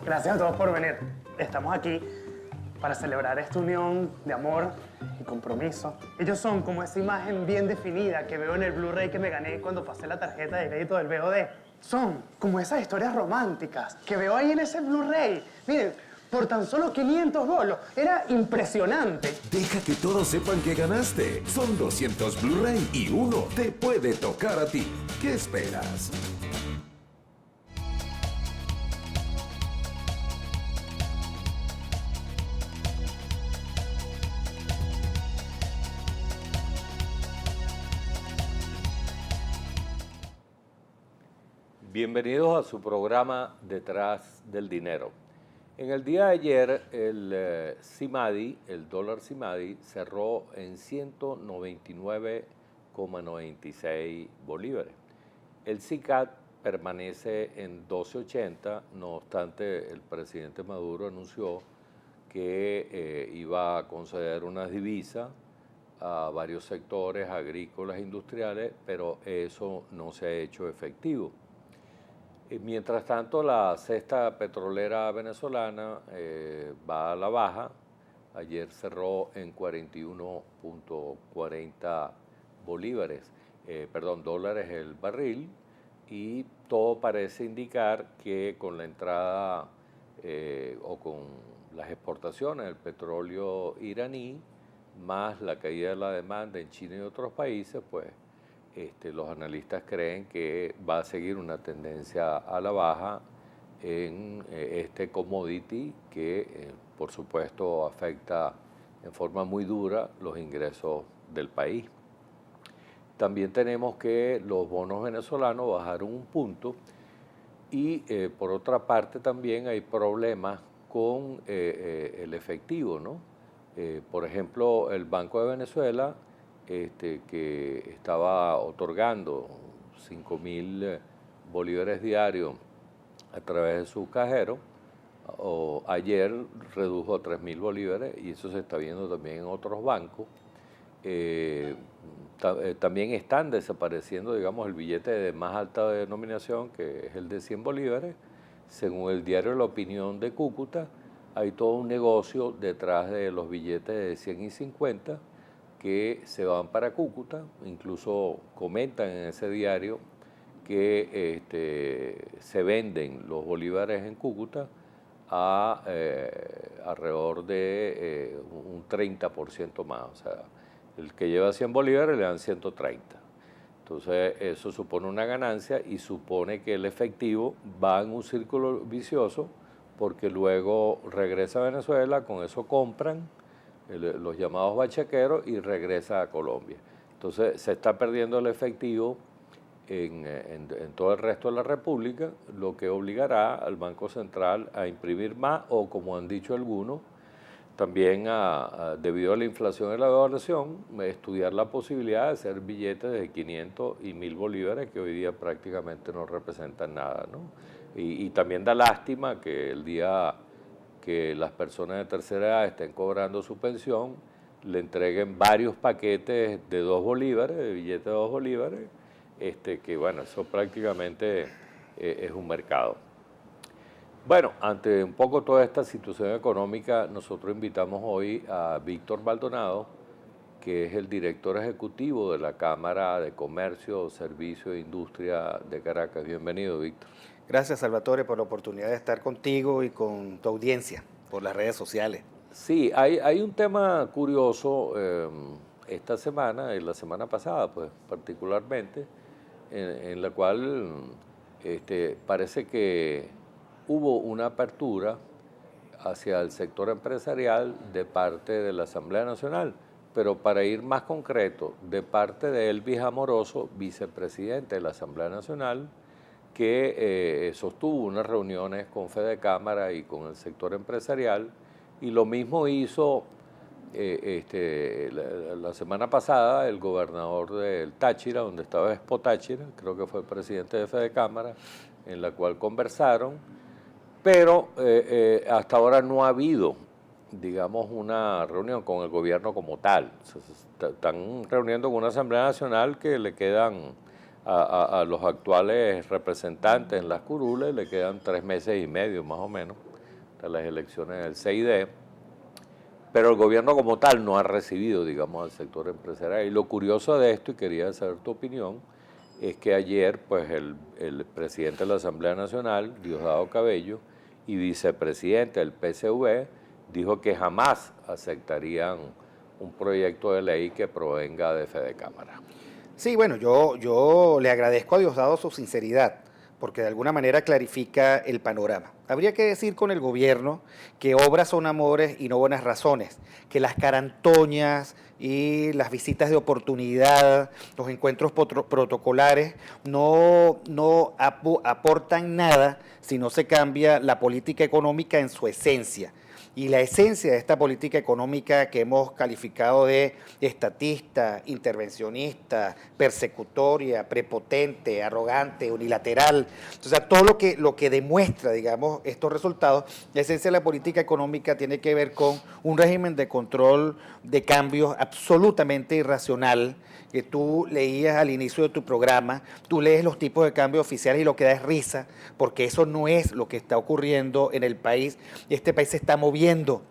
Gracias a todos por venir. Estamos aquí para celebrar esta unión de amor y compromiso. Ellos son como esa imagen bien definida que veo en el Blu-ray que me gané cuando pasé la tarjeta de crédito del VOD. Son como esas historias románticas que veo ahí en ese Blu-ray. Miren, por tan solo 500 bolos. Era impresionante. Deja que todos sepan que ganaste. Son 200 Blu-ray y uno te puede tocar a ti. ¿Qué esperas? Bienvenidos a su programa Detrás del Dinero. En el día de ayer, el CIMADI, el dólar CIMADI, cerró en 199,96 bolívares. El CICAD permanece en 12.80, no obstante, el presidente Maduro anunció que iba a conceder unas divisas a varios sectores agrícolas e industriales, pero eso no se ha hecho efectivo. Mientras tanto, la cesta petrolera venezolana va a la baja. Ayer cerró en 41.40 dólares el barril, y todo parece indicar que con la entrada o con las exportaciones del petróleo iraní, más la caída de la demanda en China y otros países, pues los analistas creen que va a seguir una tendencia a la baja en este commodity que, por supuesto, afecta en forma muy dura los ingresos del país. También tenemos que los bonos venezolanos bajaron un punto y, por otra parte, también hay problemas con el efectivo, ¿no? Por ejemplo, el Banco de Venezuela, que estaba otorgando 5.000 bolívares diarios a través de su cajero, ayer redujo a 3.000 bolívares, y eso se está viendo también en otros bancos. También están desapareciendo, digamos, el billete de más alta denominación, que es el de 100 bolívares. Según el diario La Opinión de Cúcuta, hay todo un negocio detrás de los billetes de 100 y 50 que se van para Cúcuta. Incluso comentan en ese diario que se venden los bolívares en Cúcuta a alrededor de un 30% más. O sea, el que lleva 100 bolívares le dan 130. Entonces, eso supone una ganancia y supone que el efectivo va en un círculo vicioso, porque luego regresa a Venezuela, con eso compran los llamados bachaqueros y regresa a Colombia. Entonces se está perdiendo el efectivo en todo el resto de la República, lo que obligará al Banco Central a imprimir más, o, como han dicho algunos, también debido a la inflación y la devaluación, estudiar la posibilidad de hacer billetes de 500 y 1.000 bolívares, que hoy día prácticamente no representan nada, ¿no? Y también da lástima que el día que las personas de tercera edad estén cobrando su pensión, le entreguen varios paquetes de 2 bolívares, de billetes de 2 bolívares, que bueno, eso prácticamente es un mercado. Bueno, ante un poco toda esta situación económica, nosotros invitamos hoy a Víctor Maldonado, que es el director ejecutivo de la Cámara de Comercio, Servicio e Industria de Caracas. Bienvenido, Víctor. Gracias, Salvatore, por la oportunidad de estar contigo y con tu audiencia por las redes sociales. Sí, hay un tema curioso esta semana y la semana pasada, pues particularmente, en la cual parece que hubo una apertura hacia el sector empresarial de parte de la Asamblea Nacional, pero para ir más concreto, de parte de Elvis Amoroso, vicepresidente de la Asamblea Nacional, que sostuvo unas reuniones con Fedecámara y con el sector empresarial, y lo mismo hizo la semana pasada el gobernador del Táchira, donde estaba Expo Táchira, creo que fue el presidente de Fedecámara, en la cual conversaron, pero hasta ahora no ha habido, digamos, una reunión con el gobierno como tal. Se están reuniendo con una Asamblea Nacional que le quedan a los actuales representantes en las curules, le quedan 3 meses y medio más o menos hasta las elecciones del CID, pero el gobierno como tal no ha recibido, digamos, al sector empresarial. Y lo curioso de esto, y quería saber tu opinión, es que ayer pues el presidente de la Asamblea Nacional, Diosdado Cabello, y vicepresidente del PSV, dijo que jamás aceptarían un proyecto de ley que provenga de Fedecámara. Sí, bueno, yo le agradezco a Diosdado su sinceridad, porque de alguna manera clarifica el panorama. Habría que decir con el gobierno que obras son amores y no buenas razones, que las carantoñas y las visitas de oportunidad, los encuentros protocolares no aportan nada si no se cambia la política económica en su esencia. Y la esencia de esta política económica que hemos calificado de estatista, intervencionista, persecutoria, prepotente, arrogante, unilateral, o sea, todo lo que demuestra, digamos, estos resultados, la esencia de la política económica tiene que ver con un régimen de control de cambios absolutamente irracional, que tú leías al inicio de tu programa, tú lees los tipos de cambio oficiales y lo que da es risa, porque eso no es lo que está ocurriendo en el país. Este país se está moviendo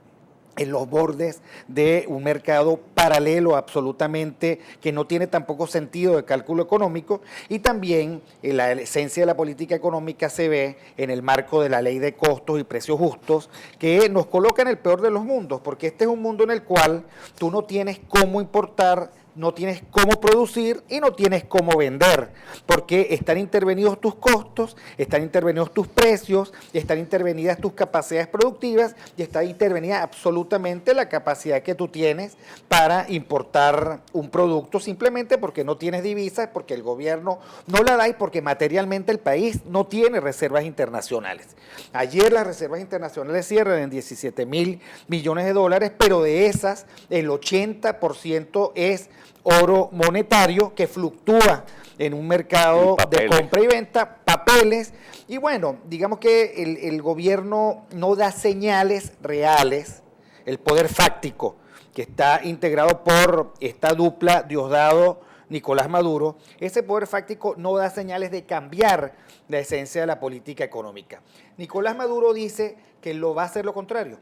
en los bordes de un mercado paralelo absolutamente que no tiene tampoco sentido de cálculo económico, y también la esencia de la política económica se ve en el marco de la ley de costos y precios justos, que nos coloca en el peor de los mundos, porque este es un mundo en el cual tú no tienes cómo importar, no tienes cómo producir y no tienes cómo vender, porque están intervenidos tus costos, están intervenidos tus precios, están intervenidas tus capacidades productivas y está intervenida absolutamente la capacidad que tú tienes para importar un producto, simplemente porque no tienes divisas, porque el gobierno no la da y porque materialmente el país no tiene reservas internacionales. Ayer las reservas internacionales cierran en 17.000 millones de dólares, pero de esas el 80% es oro monetario que fluctúa en un mercado de compra y venta, papeles, y bueno, digamos que el gobierno no da señales reales, el poder fáctico que está integrado por esta dupla Diosdado-Nicolás Maduro, ese poder fáctico no da señales de cambiar la esencia de la política económica. Nicolás Maduro dice que lo va a hacer lo contrario,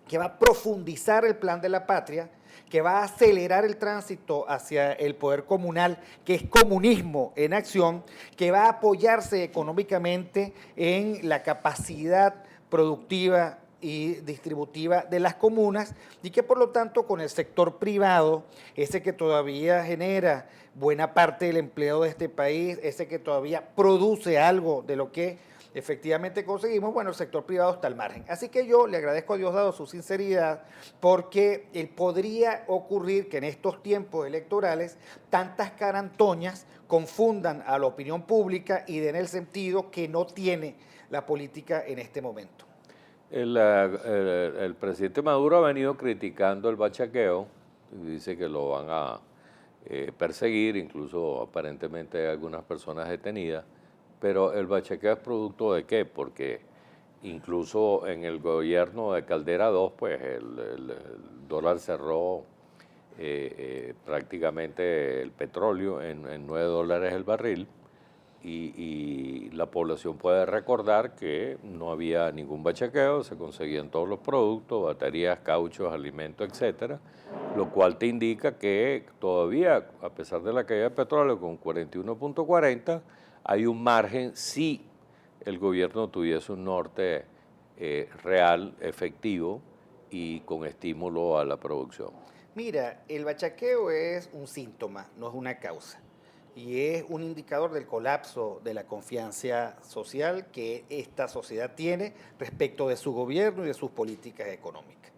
que va a profundizar el plan de la patria, que va a acelerar el tránsito hacia el poder comunal, que es comunismo en acción, que va a apoyarse económicamente en la capacidad productiva y distributiva de las comunas, y que por lo tanto con el sector privado, ese que todavía genera buena parte del empleo de este país, ese que todavía produce algo de lo que efectivamente conseguimos, bueno, el sector privado está al margen. Así que yo le agradezco a Diosdado su sinceridad, porque podría ocurrir que en estos tiempos electorales tantas carantoñas confundan a la opinión pública y den el sentido que no tiene la política en este momento. El presidente Maduro ha venido criticando el bachaqueo y dice que lo van a perseguir, incluso aparentemente hay algunas personas detenidas. Pero el bachaqueo es producto de qué, porque incluso en el gobierno de Caldera 2, pues el dólar cerró prácticamente el petróleo en $9 el barril, y la población puede recordar que no había ningún bachaqueo, se conseguían todos los productos, baterías, cauchos, alimentos, etcétera, lo cual te indica que todavía, a pesar de la caída del petróleo con 41.40, hay un margen si el gobierno tuviese un norte real, efectivo y con estímulo a la producción. Mira, el bachaqueo es un síntoma, no es una causa. Y es un indicador del colapso de la confianza social que esta sociedad tiene respecto de su gobierno y de sus políticas económicas.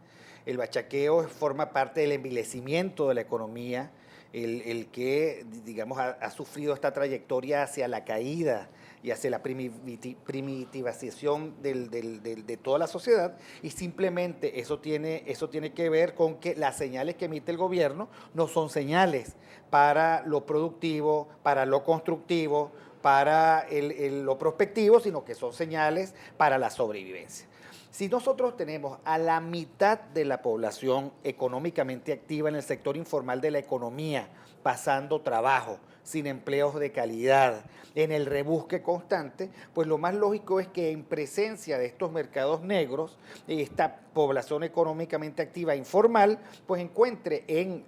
El bachaqueo forma parte del envilecimiento de la economía, el que, digamos, ha sufrido esta trayectoria hacia la caída y hacia la primitivación de toda la sociedad, y simplemente eso tiene que ver con que las señales que emite el gobierno no son señales para lo productivo, para lo constructivo, para lo prospectivo, sino que son señales para la sobrevivencia. Si nosotros tenemos a la mitad de la población económicamente activa en el sector informal de la economía, pasando trabajo, sin empleos de calidad, en el rebusque constante, pues lo más lógico es que en presencia de estos mercados negros, esta población económicamente activa informal, pues encuentre en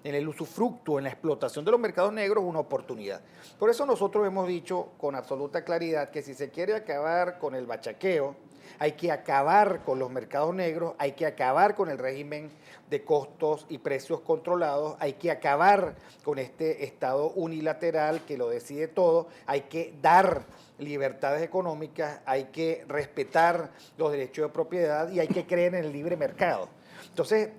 el usufructo, en la explotación de los mercados negros, una oportunidad. Por eso nosotros hemos dicho con absoluta claridad que si se quiere acabar con el bachaqueo, hay que acabar con los mercados negros, hay que acabar con el régimen de costos y precios controlados, hay que acabar con este Estado unilateral que lo decide todo, hay que dar libertades económicas, hay que respetar los derechos de propiedad y hay que creer en el libre mercado. Entonces,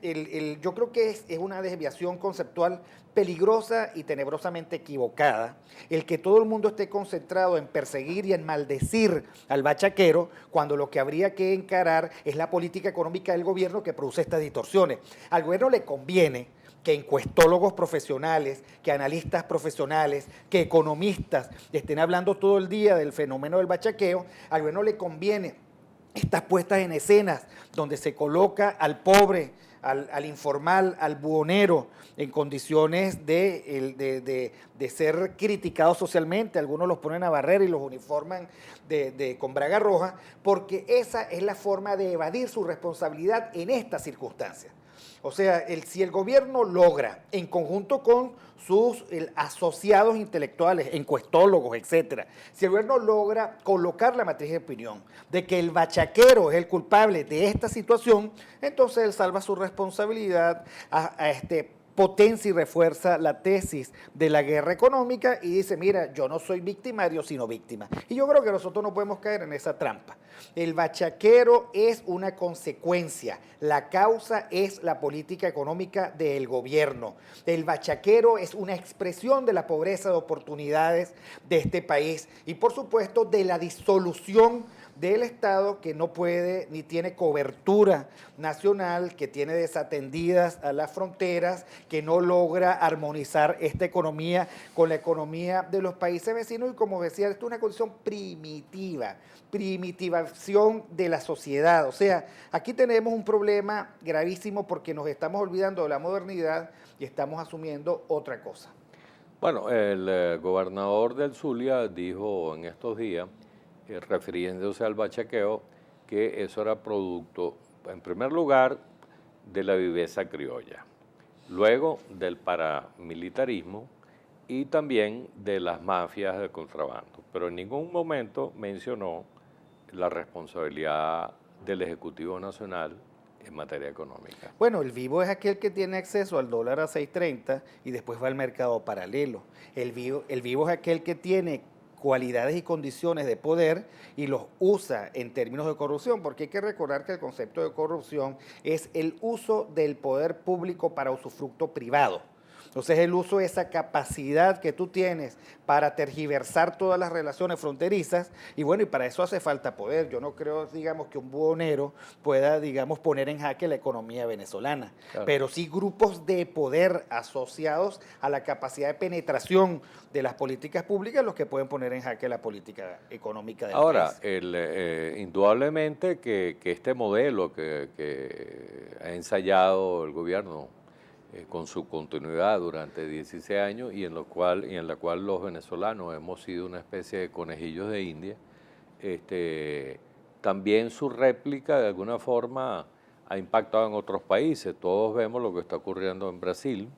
yo creo que es una desviación conceptual peligrosa y tenebrosamente equivocada el que todo el mundo esté concentrado en perseguir y en maldecir al bachaquero cuando lo que habría que encarar es la política económica del gobierno que produce estas distorsiones. Al gobierno le conviene que encuestólogos profesionales, que analistas profesionales, que economistas estén hablando todo el día del fenómeno del bachaqueo. Al gobierno le conviene estas puestas en escenas donde se coloca al pobre, al informal, al buhonero, en condiciones de ser criticados socialmente. Algunos los ponen a barrer y los uniforman con braga roja, porque esa es la forma de evadir su responsabilidad en estas circunstancias. O sea, si el gobierno logra, en conjunto con sus asociados intelectuales, encuestólogos, etcétera, si el gobierno logra colocar la matriz de opinión de que el bachaquero es el culpable de esta situación, entonces él salva su responsabilidad, potencia y refuerza la tesis de la guerra económica y dice, mira, yo no soy victimario, sino víctima. Y yo creo que nosotros no podemos caer en esa trampa. El bachaquero es una consecuencia, la causa es la política económica del gobierno. El bachaquero es una expresión de la pobreza de oportunidades de este país y, por supuesto, de la disolución del Estado que no puede ni tiene cobertura nacional, que tiene desatendidas a las fronteras, que no logra armonizar esta economía con la economía de los países vecinos y, como decía, esto es una condición primitiva, primitivación de la sociedad. O sea, aquí tenemos un problema gravísimo porque nos estamos olvidando de la modernidad y estamos asumiendo otra cosa. Bueno, el gobernador del Zulia dijo en estos días, refiriéndose al bachaqueo, que eso era producto, en primer lugar, de la viveza criolla, luego del paramilitarismo y también de las mafias del contrabando. Pero en ningún momento mencionó la responsabilidad del Ejecutivo Nacional en materia económica. Bueno, el vivo es aquel que tiene acceso al dólar a 6.30 y después va al mercado paralelo. El vivo es aquel que tiene cualidades y condiciones de poder y los usa en términos de corrupción, porque hay que recordar que el concepto de corrupción es el uso del poder público para usufructo privado. Entonces, el uso de esa capacidad que tú tienes para tergiversar todas las relaciones fronterizas, y bueno, y para eso hace falta poder. Yo no creo, digamos, que un buhonero pueda, digamos, poner en jaque la economía venezolana, claro, pero sí grupos de poder asociados a la capacidad de penetración de las políticas públicas los que pueden poner en jaque la política económica del Ahora, país. Indudablemente que este modelo que ha ensayado el gobierno con su continuidad durante 16 años y en la cual los venezolanos hemos sido una especie de conejillos de India, también su réplica de alguna forma ha impactado en otros países. Todos vemos lo que está ocurriendo en Brasil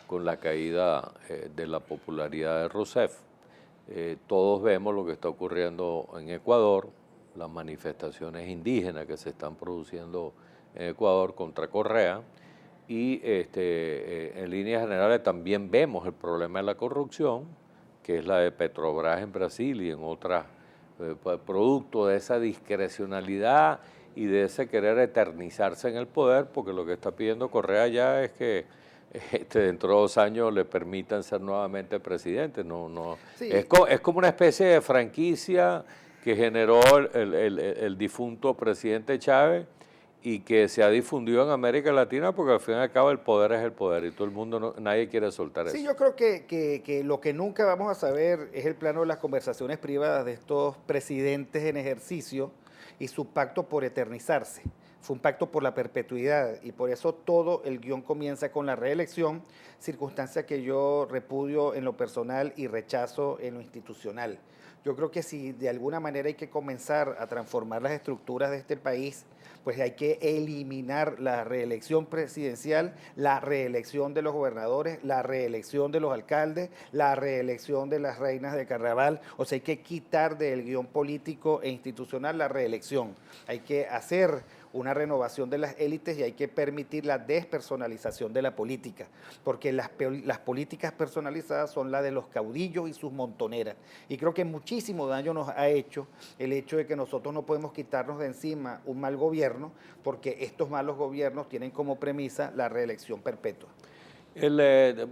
con la caída de la popularidad de Rousseff. Todos vemos lo que está ocurriendo en Ecuador, las manifestaciones indígenas que se están produciendo en Ecuador contra Correa. Y en líneas generales también vemos el problema de la corrupción, que es la de Petrobras en Brasil y en otras, producto de esa discrecionalidad y de ese querer eternizarse en el poder, porque lo que está pidiendo Correa ya es que dentro de 2 años le permitan ser nuevamente presidente. Sí. Es como una especie de franquicia que generó el difunto presidente Chávez, y que se ha difundido en América Latina porque al fin y al cabo el poder es el poder y todo el mundo, nadie quiere soltar eso. Sí, yo creo que lo que nunca vamos a saber es el plano de las conversaciones privadas de estos presidentes en ejercicio y su pacto por eternizarse. Fue un pacto por la perpetuidad y por eso todo el guión comienza con la reelección, circunstancia que yo repudio en lo personal y rechazo en lo institucional. Yo creo que si de alguna manera hay que comenzar a transformar las estructuras de este país, pues hay que eliminar la reelección presidencial, la reelección de los gobernadores, la reelección de los alcaldes, la reelección de las reinas de carnaval. O sea, hay que quitar del guión político e institucional la reelección. Hay que hacer una renovación de las élites y hay que permitir la despersonalización de la política, porque las políticas personalizadas son las de los caudillos y sus montoneras. Y creo que muchísimo daño nos ha hecho el hecho de que nosotros no podemos quitarnos de encima un mal gobierno, porque estos malos gobiernos tienen como premisa la reelección perpetua.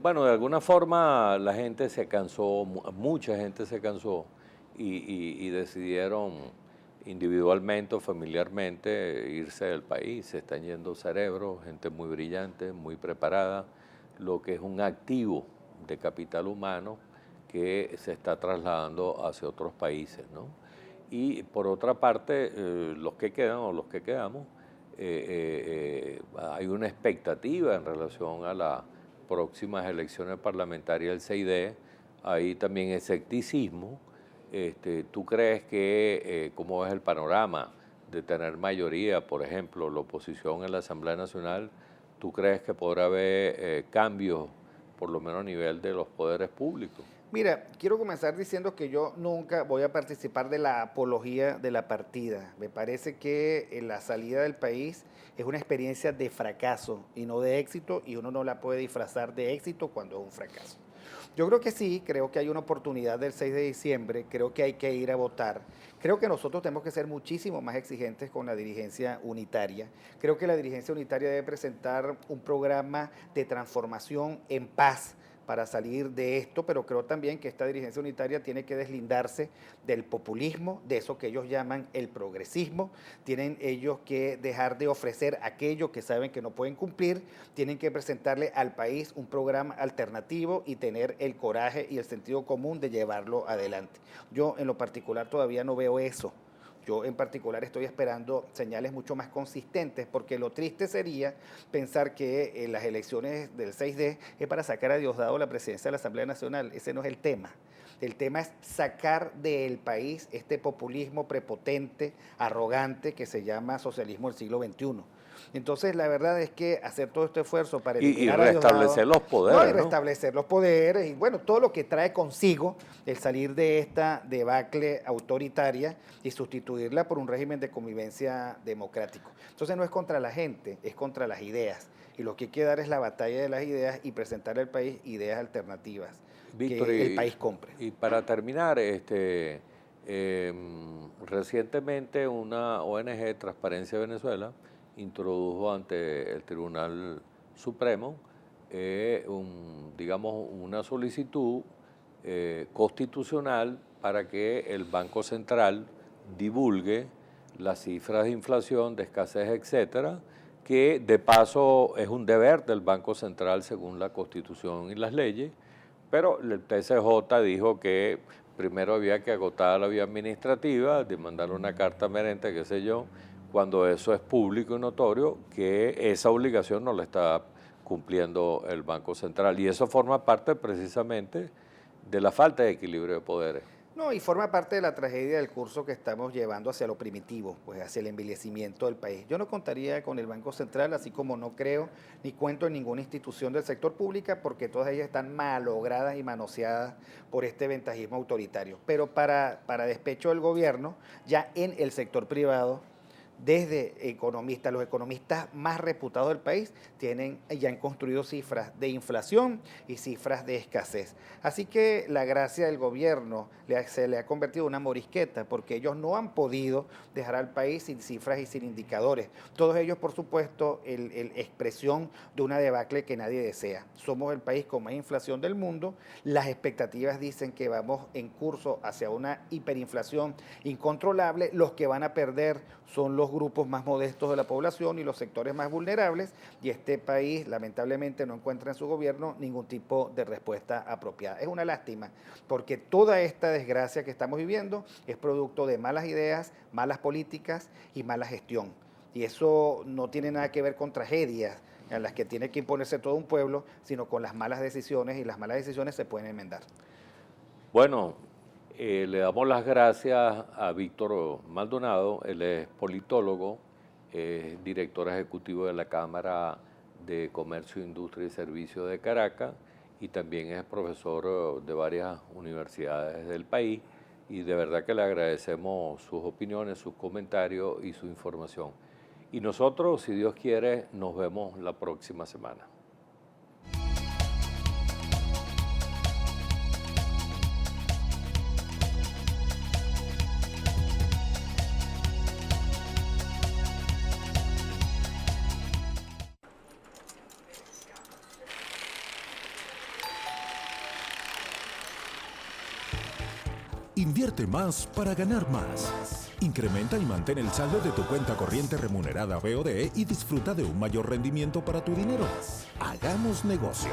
Bueno, de alguna forma la gente se cansó, mucha gente se cansó y decidieron individualmente o familiarmente irse del país. Se están yendo cerebros, gente muy brillante, muy preparada, lo que es un activo de capital humano que se está trasladando hacia otros países, ¿no? Y por otra parte, los que quedan o los que quedamos, hay una expectativa en relación a las próximas elecciones parlamentarias del 6D, hay también escepticismo. ¿Tú crees que, cómo ves el panorama de tener mayoría, por ejemplo, la oposición en la Asamblea Nacional, tú crees que podrá haber cambios, por lo menos a nivel de los poderes públicos? Mira, quiero comenzar diciendo que yo nunca voy a participar de la apología de la partida. Me parece que la salida del país es una experiencia de fracaso y no de éxito, y uno no la puede disfrazar de éxito cuando es un fracaso. Yo creo que sí, creo que hay una oportunidad del 6 de diciembre, creo que hay que ir a votar. Creo que nosotros tenemos que ser muchísimo más exigentes con la dirigencia unitaria. Creo que la dirigencia unitaria debe presentar un programa de transformación en paz para salir de esto, pero creo también que esta dirigencia unitaria tiene que deslindarse del populismo, de eso que ellos llaman el progresismo. Tienen ellos que dejar de ofrecer aquello que saben que no pueden cumplir, tienen que presentarle al país un programa alternativo y tener el coraje y el sentido común de llevarlo adelante. Yo en lo particular todavía no veo eso. Yo en particular estoy esperando señales mucho más consistentes, porque lo triste sería pensar que las elecciones del 6D es para sacar a Diosdado la presidencia de la Asamblea Nacional. Ese no es el tema. El tema es sacar del país este populismo prepotente, arrogante, que se llama socialismo del siglo XXI. Entonces, la verdad es que hacer todo este esfuerzo para eliminar y restablecer los poderes, ¿no? Y restablecer los poderes, y bueno, todo lo que trae consigo el salir de esta debacle autoritaria y sustituirla por un régimen de convivencia democrático. Entonces, no es contra la gente, es contra las ideas. Y lo que hay que dar es la batalla de las ideas y presentar al país ideas alternativas, Víctor, que el país compre. Y para terminar, recientemente una ONG, Transparencia Venezuela, introdujo ante el Tribunal Supremo digamos, una solicitud constitucional para que el Banco Central divulgue las cifras de inflación, de escasez, etcétera, que de paso es un deber del Banco Central según la Constitución y las leyes, pero el TCJ dijo que primero había que agotar la vía administrativa, de mandar una carta merente, qué sé yo, cuando eso es público y notorio, que esa obligación no la está cumpliendo el Banco Central. Y eso forma parte precisamente de la falta de equilibrio de poderes. No, y forma parte de la tragedia del curso que estamos llevando hacia lo primitivo, pues hacia el envilecimiento del país. Yo no contaría con el Banco Central, así como no creo ni cuento en ninguna institución del sector público, porque todas ellas están malogradas y manoseadas por este ventajismo autoritario. Pero para despecho del gobierno, ya en el sector privado, desde economistas, los economistas más reputados del país ya han construido cifras de inflación y cifras de escasez. Así que la gracia del gobierno se le ha convertido en una morisqueta, porque ellos no han podido dejar al país sin cifras y sin indicadores. Todos ellos, por supuesto, expresión de una debacle que nadie desea. Somos el país con más inflación del mundo. Las expectativas dicen que vamos en curso hacia una hiperinflación incontrolable. Los que van a perder son los los grupos más modestos de la población y los sectores más vulnerables, y este país lamentablemente no encuentra en su gobierno ningún tipo de respuesta apropiada. Es una lástima, porque toda esta desgracia que estamos viviendo es producto de malas ideas, malas políticas y mala gestión. Y eso no tiene nada que ver con tragedias en las que tiene que imponerse todo un pueblo, sino con las malas decisiones, y las malas decisiones se pueden enmendar. Bueno, le damos las gracias a Víctor Maldonado. Él es politólogo, es director ejecutivo de la Cámara de Comercio, Industria y Servicios de Caracas, y también es profesor de varias universidades del país, y de verdad que le agradecemos sus opiniones, sus comentarios y su información. Y nosotros, si Dios quiere, nos vemos la próxima semana. Invierte más para ganar más. Incrementa y mantén el saldo de tu cuenta corriente remunerada BOD y disfruta de un mayor rendimiento para tu dinero. Hagamos negocio.